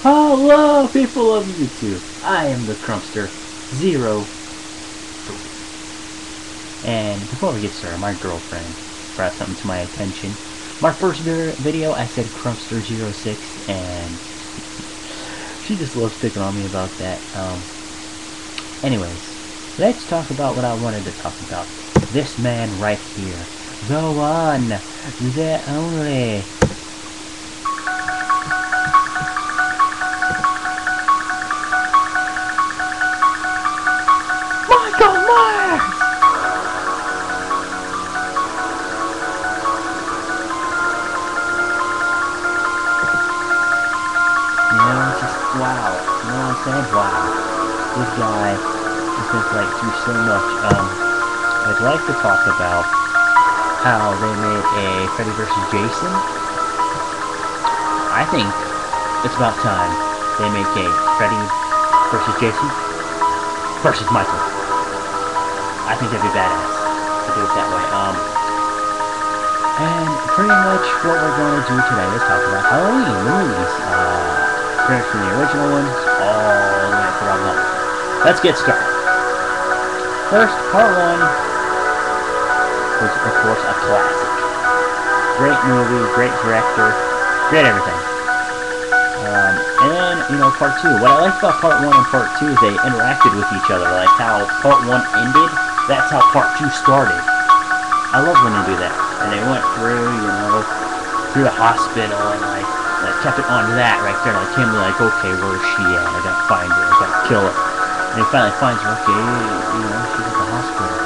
Hello, people of YouTube. I am the Crumpster03. And before we get started, my girlfriend brought something to my attention. My first video, I said Crumpster06, and she just loves picking on me about that. Anyways, let's talk about what I wanted to talk about. This man right here. The one, the only. Wow, you know what I'm saying? Wow. This guy has been like through so much. I'd like to talk about how they made a Freddy vs. Jason. I think it's about time they make a Freddy vs. Jason versus Michael. I think that'd be badass to do it that way. And pretty much what we're going to do today is talk about Halloween, the movies. From the original ones all the way to Rob Zombie. Let's get started. First, part 1 was, of course, a classic. Great movie, great director, great everything. And then, you know, part 2. What I liked about part 1 and part 2 is they interacted with each other. Like how part 1 ended, that's how part 2 started. I love when they do that. And they went through, you know, through the hospital and like kept it on that right there, like him like, okay, where is she at? I gotta find her, I gotta kill her. And he finally finds her, okay, you know, she's at the hospital.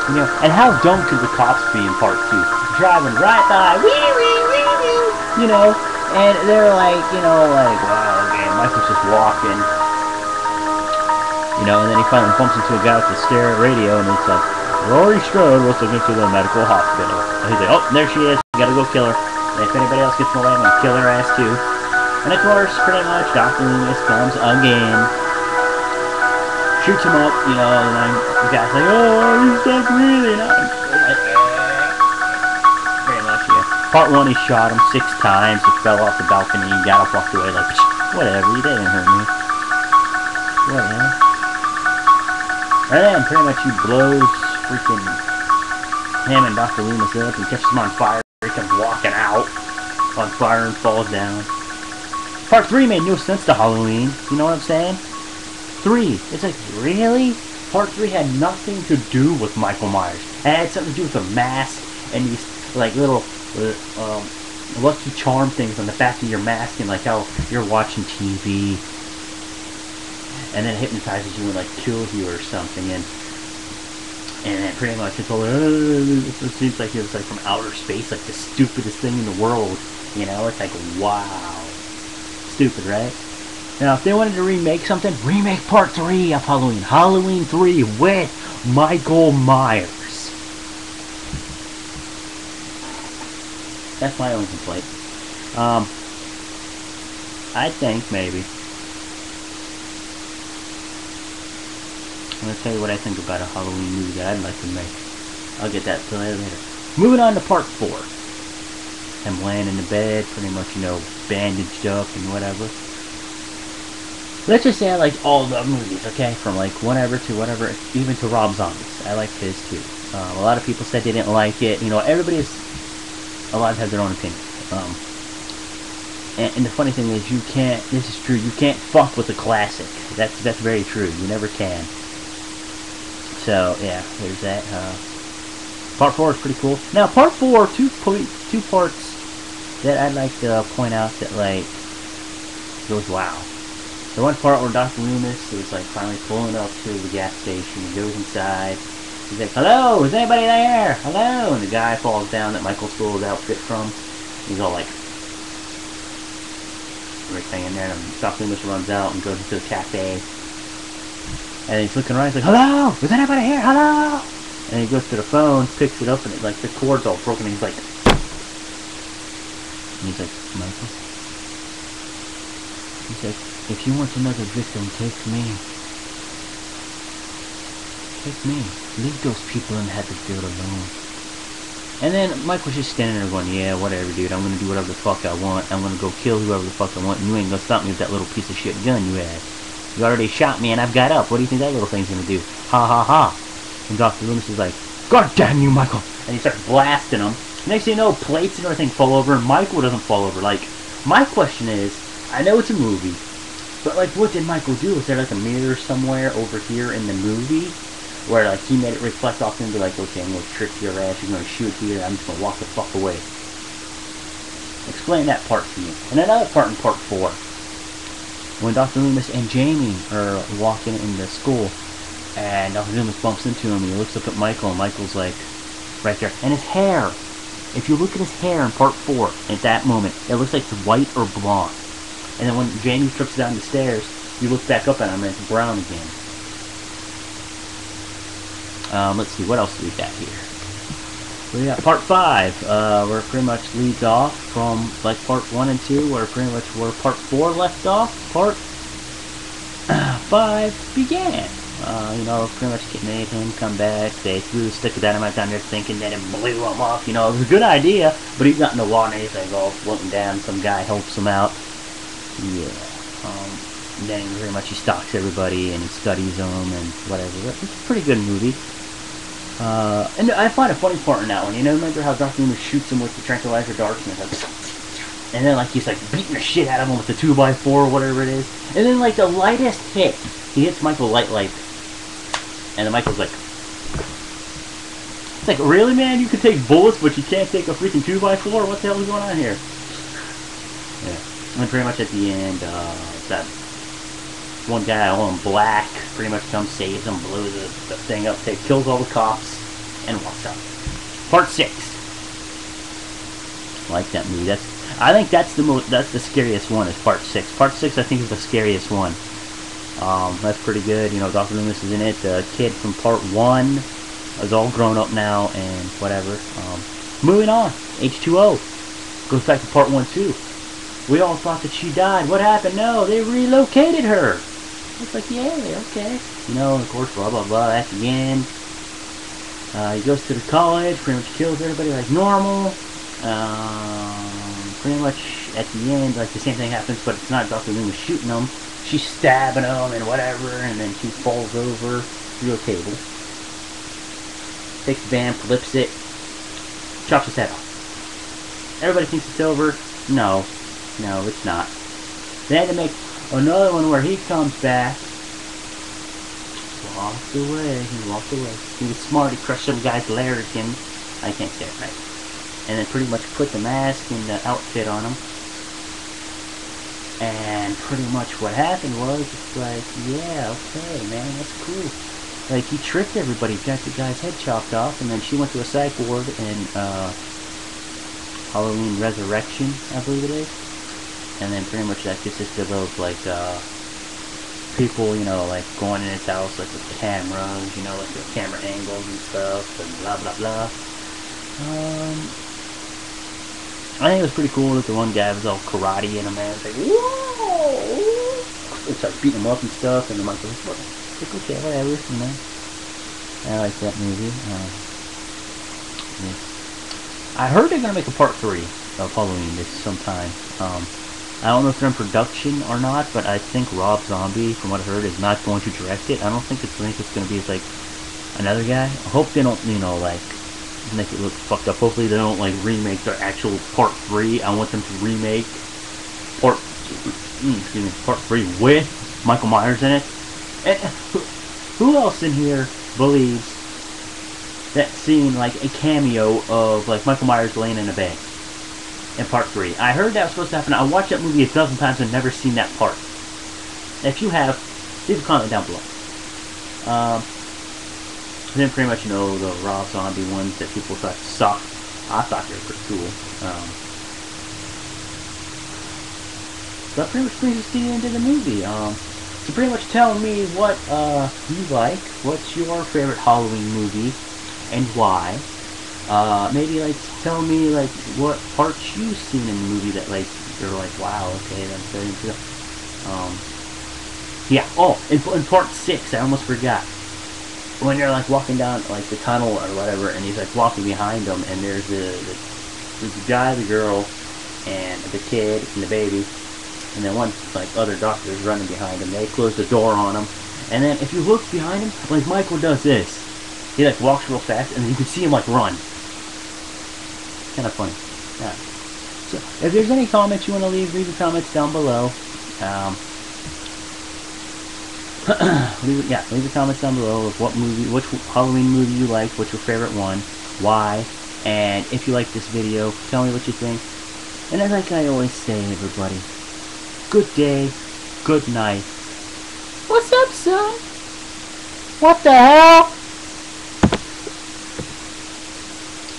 You know, and how dumb could the cops be in part 2? Driving right by, wee wee wee wee, you know, and they're like, you know, like, wow, okay, Michael's just walking. You know, and then he finally bumps into a guy with the stereo radio, and it's like, Rory Strode was looking to the medical hospital. And he's like, oh, there she is, we gotta go kill her. And if anybody else gets in the way, I'm going to kill their ass too. And of course, pretty much, Dr. Loomis comes again. Shoots him up, you know, and then the guy's like, oh, he's not breathing. Pretty much, yeah. Part 1, he shot him 6 times. He fell off the balcony. He got up, walked away, like, whatever, you didn't hurt me. Whatever. And then, pretty much, he blows freaking him and Dr. Loomis up and catches him on fire. He comes walking out on fire and falls down. Part 3 made no sense to Halloween. You know what I'm saying? 3. It's like, really? Part 3 had nothing to do with Michael Myers. It had something to do with the mask and these like little Lucky Charm things on the back of your mask, and like how you're watching TV and then it hypnotizes you and like kills you or something. And then pretty much it's all, it seems like it was like from outer space, like the stupidest thing in the world. You know, it's like, wow. Stupid, right? Now, if they wanted to remake something, remake part 3 of Halloween. Halloween 3 with Michael Myers. That's my only complaint. I think maybe. I'm going to tell you what I think about a Halloween movie that I'd like to make. I'll get that to later. Moving on to part 4. I'm laying in the bed, pretty much, you know, bandaged up and whatever. Let's just say I liked all the movies, okay? From like whatever to whatever, even to Rob Zombie's. I liked his too. A lot of people said they didn't like it. You know, everybody is allowed to have their own opinion. And the funny thing is, you can't, this is true, you can't fuck with a classic. That's very true. You never can. So, yeah, there's that. Part 4 is pretty cool. Now, part 4, two parts that I'd like to point out that, like, goes wow. The one part where Dr. Loomis is, like, finally pulling up to the gas station. He goes inside. He's like, hello, is anybody there? Hello? And the guy falls down that Michael stole his outfit from. He's all like, everything in there. And Dr. Loomis runs out and goes into the cafe. And he's looking around, he's like, hello! Is anybody here? Hello! And he goes to the phone, picks it up, and it, like, the cord's all broken, and he's like... And he's like, Michael? He's like, if you want another victim, take me. Take me. Leave those people in Haddonfield alone. And then Mike was just standing there going, yeah, whatever, dude. I'm going to do whatever the fuck I want. I'm going to go kill whoever the fuck I want. And you ain't going to stop me with that little piece of shit gun you had. You already shot me and I've got up. What do you think that little thing's going to do? Ha ha ha. And Dr. Loomis is like, God damn you, Michael. And he starts blasting him. Next thing you know, plates and everything fall over. And Michael doesn't fall over. Like, my question is, I know it's a movie. But, like, what did Michael do? Was there, like, a mirror somewhere over here in the movie? Where, like, he made it reflect off and be like, okay, I'm going to trick your ass, you're going to shoot here, I'm just going to walk the fuck away. Explain that part to me. And another part in part 4. When Dr. Loomis and Jamie are walking into school, and Dr. Loomis bumps into him, and he looks up at Michael, and Michael's like, right there. And his hair, if you look at his hair in part 4, at that moment, it looks like it's white or blonde. And then when Jamie trips down the stairs, you look back up at him, and it's brown again. Let's see, what else do we got here? We got part 5, where it pretty much leads off from, like, part 1 and 2, where pretty much where part 4 left off, part 5 began. You know, pretty much made him come back, they threw the stick of dynamite down there thinking that it blew him off, you know, it was a good idea, but he got in the water and everything all floating down, some guy helps him out. Yeah, and then pretty much he stalks everybody and he studies them and whatever. It's a pretty good movie. And I find a funny part in that one. You know, remember how Dr. Loomis shoots him with the tranquilizer darts and then like he's like beating the shit out of him with the 2x4 or whatever it is. And then like the lightest hit, he hits Michael light. And then Michael's like, it's like, really, man? You can take bullets, but you can't take a freaking 2x4? What the hell is going on here? Yeah. And then pretty much at the end, that one guy all in black pretty much comes, saves him, blows the thing up, kills all the cops, and walks out. Part 6. I like that movie. I think that's the scariest one, is part 6. Part 6 I think is the scariest one. That's pretty good. You know, Dr. Loomis is in it. The kid from part 1 is all grown up now and whatever. Moving on. H2O. Goes back to part 1 too. We all thought that she died. What happened? No, they relocated her. It's like, yeah, okay. You know, of course, blah, blah, blah. At the end, he goes to the college, pretty much kills everybody like normal. Pretty much at the end, like, the same thing happens, but it's not Dr. Loomis shooting them. She's stabbing him and whatever, and then she falls over through a table. Takes the van, flips it, chops his head off. Everybody thinks it's over. No, it's not. They had to make another one where he comes back. Walked away. He walked away. He was smart. He crushed some guy's larrikin. I can't say it right. And then pretty much put the mask and the outfit on him. And pretty much what happened was, it's like, yeah, okay, man, that's cool. Like, he tricked everybody, got the guy's head chopped off, and then she went to a psych ward in Halloween Resurrection, I believe it is. And then pretty much that consisted of, like, people, you know, like, going in his house, like, with cameras, you know, like, the camera angles and stuff, and blah, blah, blah. I think it was pretty cool that the one guy was all karate in him, man. It's like, whoa! It's like beating him up and stuff, and the Michael was like, okay, whatever, you know. I like that movie. Yeah. I heard they're gonna make a part 3 of Halloween this sometime. I don't know if they're in production or not, but I think Rob Zombie, from what I heard, is not going to direct it. I think it's going to be like another guy. I hope they don't, you know, like, make it look fucked up. Hopefully they don't, like, remake their actual part 3. I want them to remake part 3 with Michael Myers in it. And who else in here believes that scene, like, a cameo of, like, Michael Myers laying in a bed in part 3? I heard that was supposed to happen. I watched that movie 1,000 times and never seen that part. If you have, leave a comment down below. Then pretty much, you know, the Rob Zombie ones that people thought sucked. I thought they were pretty cool. That pretty much brings us to the end of the movie. So pretty much tell me what you like. What's your favorite Halloween movie and why? Maybe, like, tell me, like, what parts you've seen in the movie that, like, you're like, wow, okay, that's very good. Yeah, oh, in part 6, I almost forgot. when you're like walking down like the tunnel or whatever, and he's like walking behind them, and there's the guy, the girl, and the kid and the baby, and then one like other doctor is running behind him. They close the door on him, and then if you look behind him, like Michael does this, he like walks real fast, and you can see him like run. Kind of funny. Yeah. So if there's any comments you want to leave the comments down below. Leave the comments down below of what movie, which Halloween movie you like, what's your favorite one, why, and if you like this video, tell me what you think. And as like I always say, everybody, good day, good night. What's up, son? What the hell?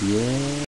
Yeah.